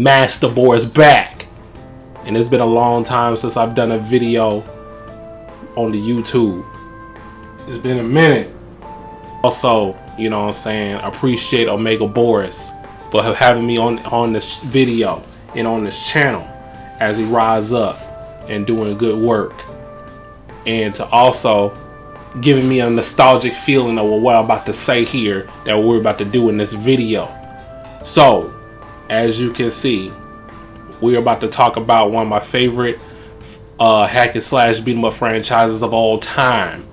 Master Boar is back, and it's been a long time since I've done a video on the YouTube. It's been a minute. Also, you know what I'm saying, appreciate Omega Boris for having me on this video and on this channel as he rise up and doing good work, and to also giving me a nostalgic feeling of what I'm about to say here that we're about to do in this video. So as you can see, we're about to talk about one of my favorite hack and slash beat 'em up franchises of all time,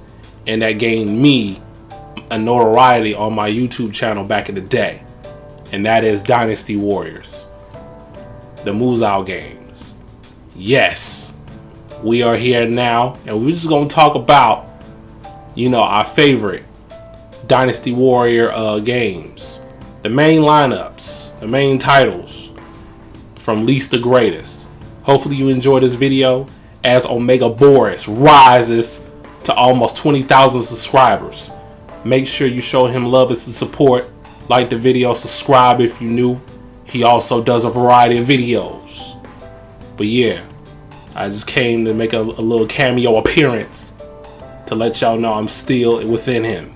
and that gained me a notoriety on my YouTube channel back in the day, and that is Dynasty Warriors, the Muzao games. Yes, we are here now, and we're just gonna talk about, you know, our favorite Dynasty Warrior games, the main lineups, the main titles from least to greatest. Hopefully you enjoy this video as Omega Boris rises to almost 20,000 subscribers. Make sure you show him love and support. Like the video, subscribe if you're new. He also does a variety of videos. But yeah, I just came to make a little cameo appearance to let y'all know I'm still within him.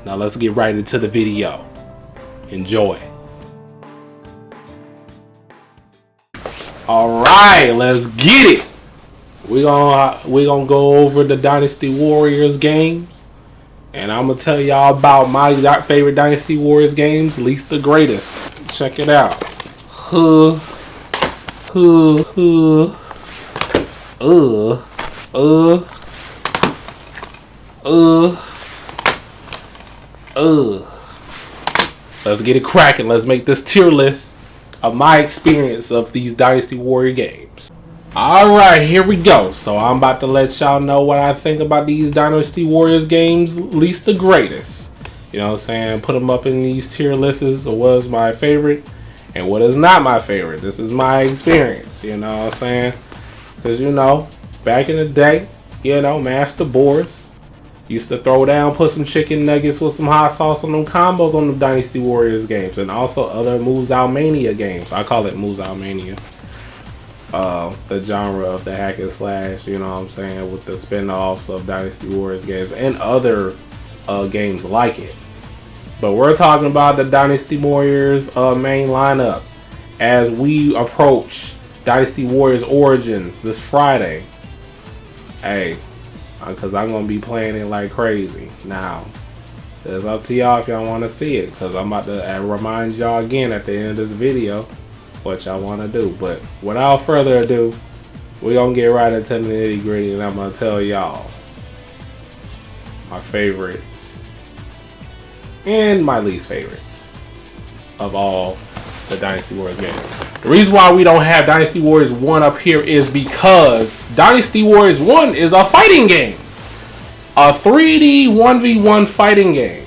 Now let's get right into the video. Enjoy. Alright, let's get it. We're gonna go over the Dynasty Warriors games, and I'm gonna tell y'all about my favorite Dynasty Warriors games, least the greatest. Check it out. Let's get it cracking. Let's make this tier list of my experience of these Dynasty Warrior games. Alright, here we go. So I'm about to let y'all know what I think about these Dynasty Warriors games, least the greatest. You know what I'm saying? Put them up in these tier lists of what is my favorite and what is not my favorite. This is my experience, you know what I'm saying? Because, you know, back in the day, you know, Master Boris used to throw down, put some chicken nuggets with some hot sauce on them combos on the Dynasty Warriors games, and also other Muzao Mania games. I call it Muzao Mania. The genre of the hack and slash, you know what I'm saying, with the spin-offs of Dynasty Warriors games and other games like it. But we're talking about the Dynasty Warriors main lineup as we approach Dynasty Warriors Origins this Friday. Hey, because I'm going to be playing it like crazy. Now, it's up to y'all if y'all want to see it, because I'm about to remind y'all again at the end of this video what y'all want to do. But without further ado, we're going to get right into the nitty gritty, and I'm going to tell y'all my favorites and my least favorites of all the Dynasty Warriors games. The reason why we don't have Dynasty Warriors 1 up here is because Dynasty Warriors 1 is a fighting game. A 3D 1v1 fighting game.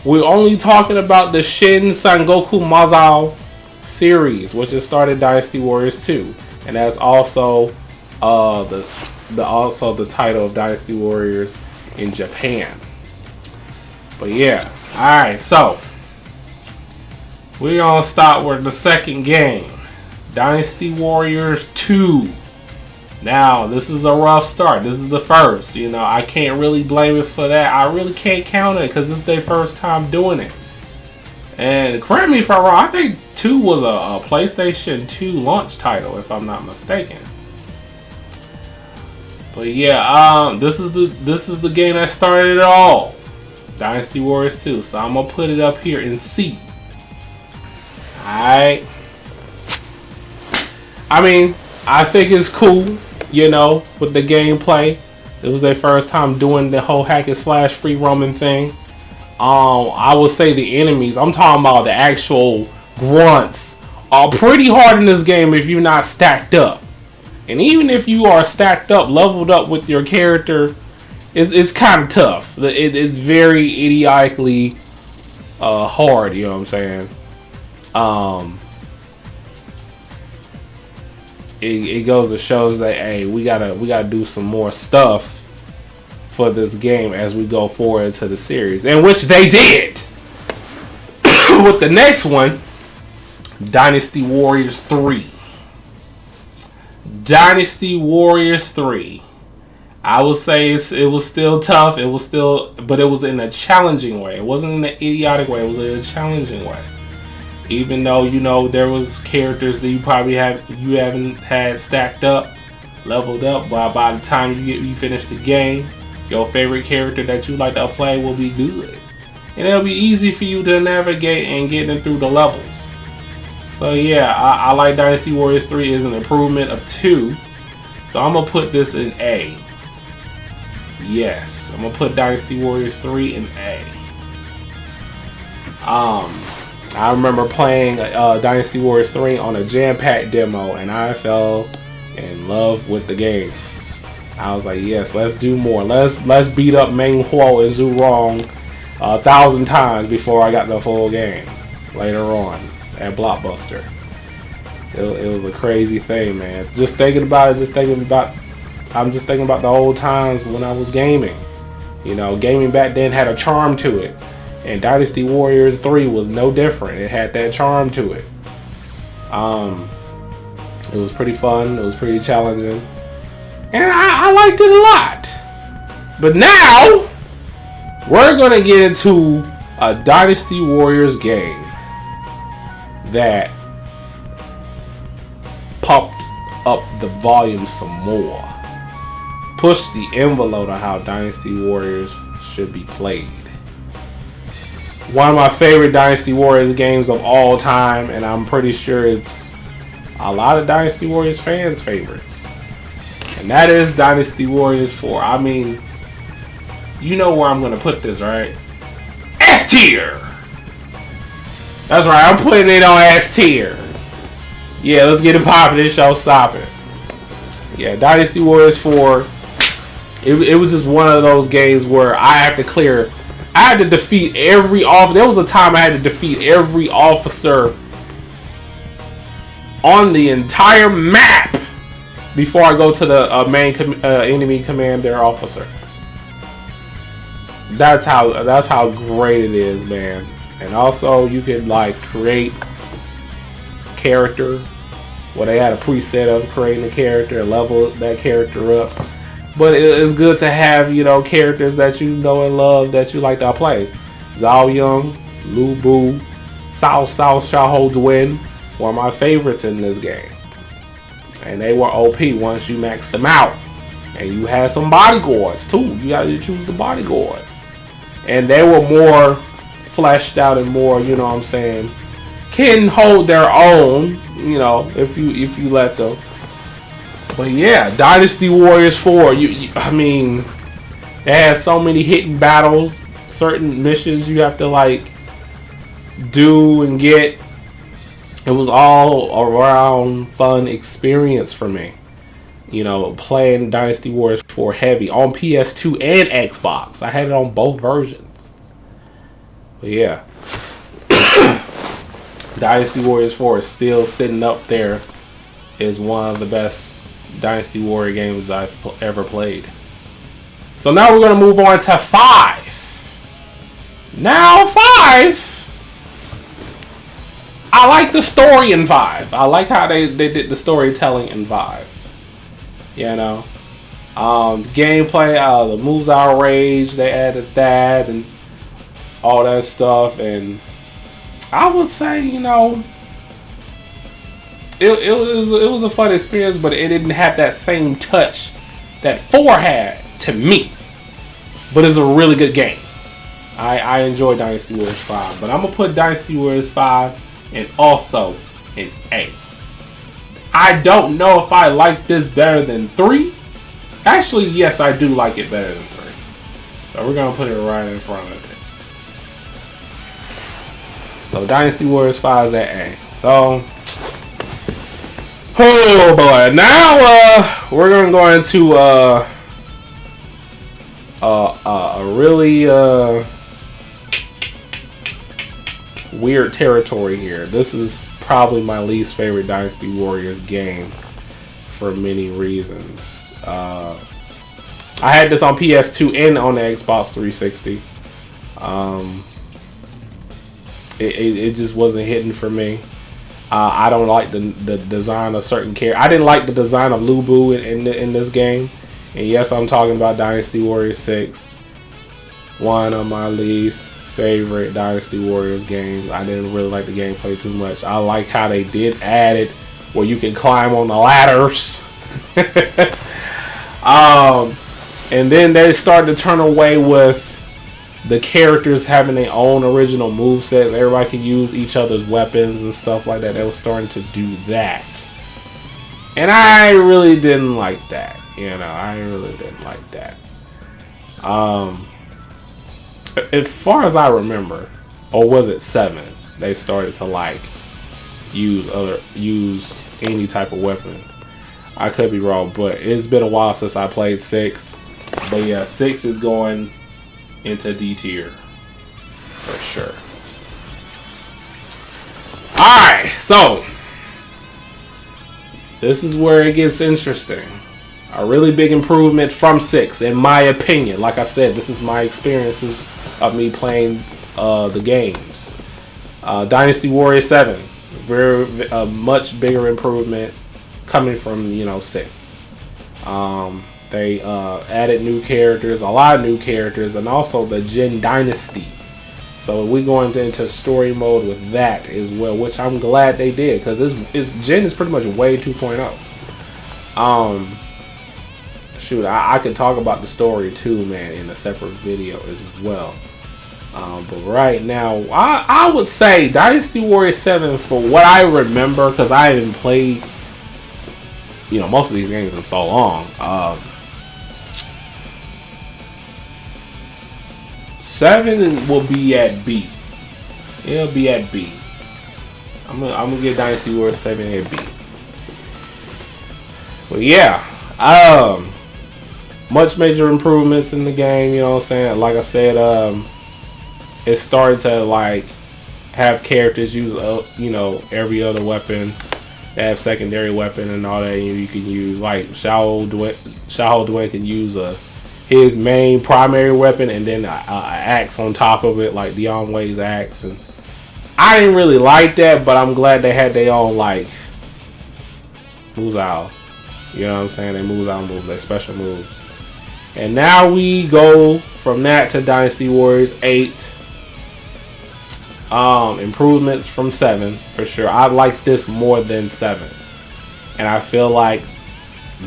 We're only talking about the Shin Sangoku Muzao series, which has started Dynasty Warriors 2. And that's also the title of Dynasty Warriors in Japan. But yeah, alright, so we're gonna start with the second game, Dynasty Warriors 2. Now, this is a rough start. This is the first. You know, I can't really blame it for that. I really can't count it because this is their first time doing it. And correct me if I'm wrong, I think 2 was a PlayStation 2 launch title, if I'm not mistaken. But yeah, this is the game that started it all, Dynasty Warriors 2. So I'm gonna put it up here in C. Alright. I mean, I think it's cool, you know, with the gameplay. It was their first time doing the whole hack and slash free roaming thing. I would say the enemies, I'm talking about the actual grunts, are pretty hard in this game if you're not stacked up. And even if you are stacked up, leveled up with your character, it's kind of tough. It's very idiotically hard, you know what I'm saying? It goes to shows that, hey, we gotta do some more stuff for this game as we go forward to the series, and which they did with the next one, Dynasty Warriors 3. Dynasty Warriors 3. I would say it was still tough. But it was in a challenging way. It wasn't in an idiotic way. It was in a challenging way. Even though there was characters that you probably haven't had stacked up, leveled up. By the time you finish the game, your favorite character that you like to play will be good, and it'll be easy for you to navigate and get them through the levels. So yeah, I like Dynasty Warriors 3 is an improvement of 2. So I'm gonna put this in A. Yes, I'm gonna put Dynasty Warriors 3 in A. I remember playing Dynasty Warriors 3 on a jam-packed demo, and I fell in love with the game. I was like, yes, let's do more. Let's beat up Meng Huo and Zhu Rong 1,000 times before I got the full game later on at Blockbuster. It was a crazy thing, man. Just thinking about it, I'm just thinking about the old times when I was gaming. Gaming back then had a charm to it. And Dynasty Warriors 3 was no different. It had that charm to it. It was pretty fun. It was pretty challenging. And I liked it a lot. But now, we're going to get into a Dynasty Warriors game that pumped up the volume some more. Pushed the envelope on how Dynasty Warriors should be played. One of my favorite Dynasty Warriors games of all time, and I'm pretty sure it's a lot of Dynasty Warriors fans' favorites. And that is Dynasty Warriors 4. I mean, you know where I'm going to put this, right? S tier! That's right, I'm putting it on S tier. Yeah, let's get it popping. This show stopping. Yeah, Dynasty Warriors 4. It was just one of those games where I had to defeat every officer. There was a time I had to defeat every officer on the entire map before I go to the main enemy commander officer. That's how great it is, man. And also you could create character. Well, they had a preset of creating a character, level that character up. But it's good to have, characters that you know and love that you like to play. Zhao Yun, Lu Bu, Cao Xiaoho Duan, one of my favorites in this game. And they were OP once you maxed them out. And you had some bodyguards too. You got to choose the bodyguards. And they were more fleshed out and more, can hold their own, if you let them. But yeah, Dynasty Warriors 4, I mean, it has so many hidden battles, certain missions you have to do and get. It was all around fun experience for me. Playing Dynasty Warriors 4 heavy on PS2 and Xbox. I had it on both versions. But yeah. Dynasty Warriors 4 is still sitting up there as one of the best Dynasty Warrior games I've ever played. So now we're going to move on to 5. Now 5. I like the story in 5. I like how they did the storytelling in 5. Gameplay, the moves outrage, they added that and all that stuff. And I would say, it was a fun experience, but it didn't have that same touch that 4 had to me. But it's a really good game. I enjoy Dynasty Warriors 5, but I'm gonna put Dynasty Warriors 5 and also an A. I don't know if I like this better than 3. Actually, yes, I do like it better than 3. So we're gonna put it right in front of it. So Dynasty Warriors 5 is at A. So. Oh boy! Now we're gonna go into a really weird territory here. This is probably my least favorite Dynasty Warriors game for many reasons. I had this on PS2 and on the Xbox 360. It just wasn't hitting for me. I don't like the design of certain characters. I didn't like the design of Lubu in this game. And yes, I'm talking about Dynasty Warriors 6. One of my least favorite Dynasty Warriors games. I didn't really like the gameplay too much. I like how they did add it where you can climb on the ladders. And then they started to turn away with the characters having their own original movesets. Everybody can use each other's weapons and stuff like that. They were starting to do that. And I really didn't like that. I really didn't like that. As far as I remember, or was it 7? They started to like use any type of weapon. I could be wrong, but it's been a while since I played 6. But yeah, 6 is going into D tier for sure. Alright, so this is where it gets interesting. A really big improvement from 6, in my opinion. Like I said, this is my experiences of me playing the games. Dynasty Warriors 7, a much bigger improvement coming from 6. They added new characters, a lot of new characters, and also the Gen Dynasty. So we're going into story mode with that as well, which I'm glad they did, because Gen is pretty much way 2.0. Shoot, I could talk about the story too, man, in a separate video as well. But right now, I would say Dynasty Warriors 7, for what I remember, because I haven't played most of these games in so long. 7 will be at B. It'll be at B. I'm gonna get Dynasty Warriors 7 at B. But yeah, much major improvements in the game. You know what I'm saying? Like I said, it started to like have characters use every other weapon. They have secondary weapon and all that. You can use like Xiahou Duen can use his main primary weapon and then an axe on top of it, like Dion Way's axe. And I didn't really like that, but I'm glad they had their own like Muzao. You know what I'm saying? They Muzao moves, they special moves. And now we go from that to Dynasty Warriors 8. Improvements from 7 for sure. I like this more than 7, and I feel like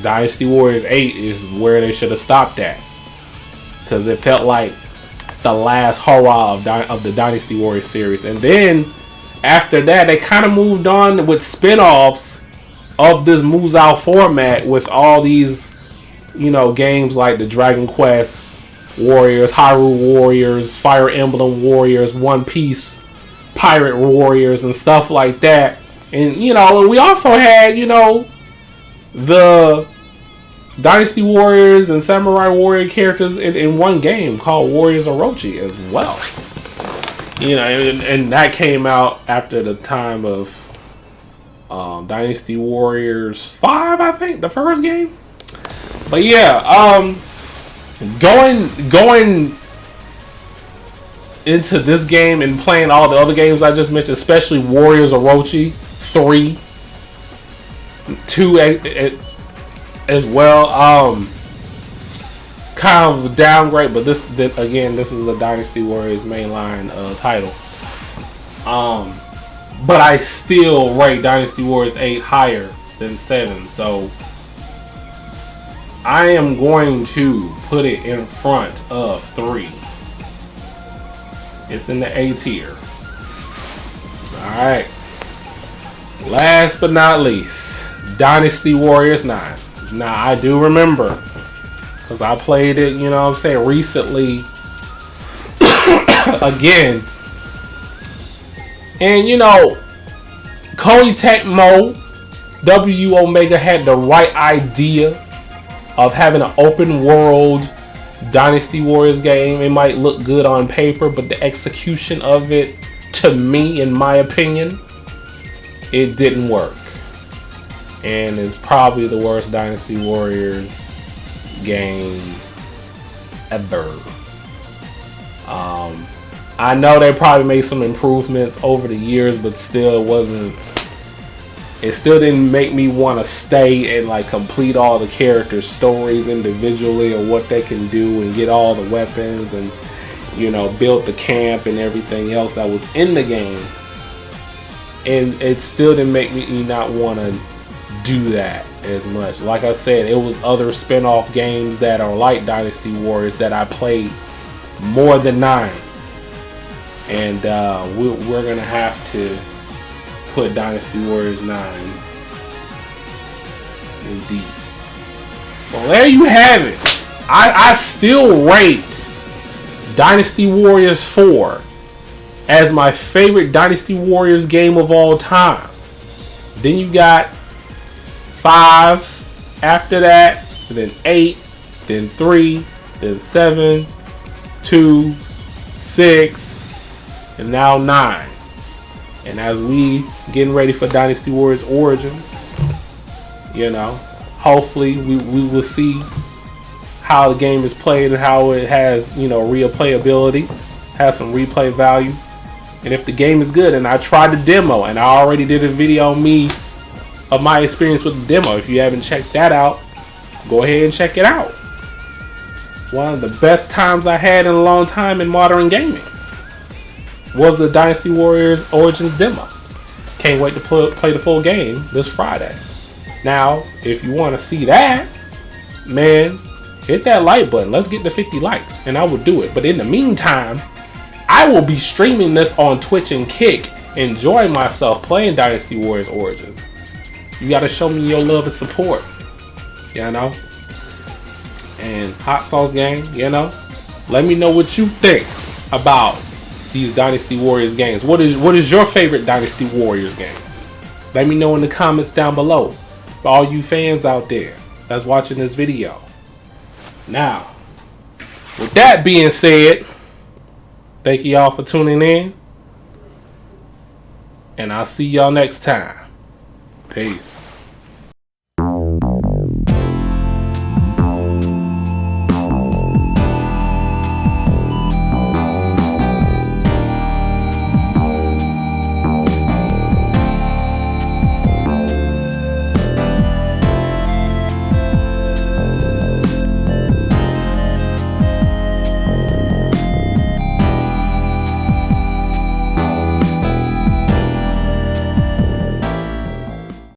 Dynasty Warriors 8 is where they should have stopped at, because it felt like the last hurrah of the Dynasty Warriors series. And then after that, they kind of moved on with spin-offs of this Muzao format with all these games like the Dragon Quest Warriors, Hyrule Warriors, Fire Emblem Warriors, One Piece Pirate Warriors, and stuff like that. And we also had the Dynasty Warriors and Samurai Warrior characters in one game called Warriors Orochi as well. And that came out after the time of Dynasty Warriors 5, I think, the first game. But yeah, going into this game and playing all the other games I just mentioned, especially Warriors Orochi 3, 2 as well. Kind of a downgrade, but this is a Dynasty Warriors mainline title. But I still rate Dynasty Warriors 8 higher than 7, so I am going to put it in front of 3. It's in the A tier. Alright. Last but not least, Dynasty Warriors 9. Now, I do remember, because I played it, recently again. And, Koei Tecmo, W Omega had the right idea of having an open world Dynasty Warriors game. It might look good on paper, but the execution of it, to me, in my opinion, it didn't work. And it's probably the worst Dynasty Warriors game ever. I know they probably made some improvements over the years, but still it it still didn't make me want to stay and like complete all the characters' stories individually, or what they can do, and get all the weapons, and you know, build the camp and everything else that was in the game. And it still didn't make me not want to do that as much. Like I said, it was other spin-off games that are like Dynasty Warriors that I played more than 9. And we're gonna have to put Dynasty Warriors 9 indeed. So there you have it. I still rate Dynasty Warriors 4 as my favorite Dynasty Warriors game of all time. Then you got 5 after that, then 8, then 3, then 7, 2, 6, and now 9. And as we getting ready for Dynasty Warriors Origins, you know, hopefully we will see how the game is played and how it has, you know, replayability, has some replay value. And if the game is good, and I tried the demo, and I already did a video on me of my experience with the demo. If you haven't checked that out, go ahead and check it out. One of the best times I had in a long time in modern gaming was the Dynasty Warriors Origins demo. Can't wait to play the full game this Friday. Now, if you want to see that, man, hit that like button. Let's get to 50 likes, and I will do it. But in the meantime, I will be streaming this on Twitch and Kick, enjoying myself playing Dynasty Warriors Origins. You got to show me your love and support, you know? And Hot Sauce Gang, you know? Let me know what you think about these Dynasty Warriors games. What is your favorite Dynasty Warriors game? Let me know in the comments down below. For all you fans out there that's watching this video. Now, with that being said, thank you all for tuning in, and I'll see y'all next time. Peace.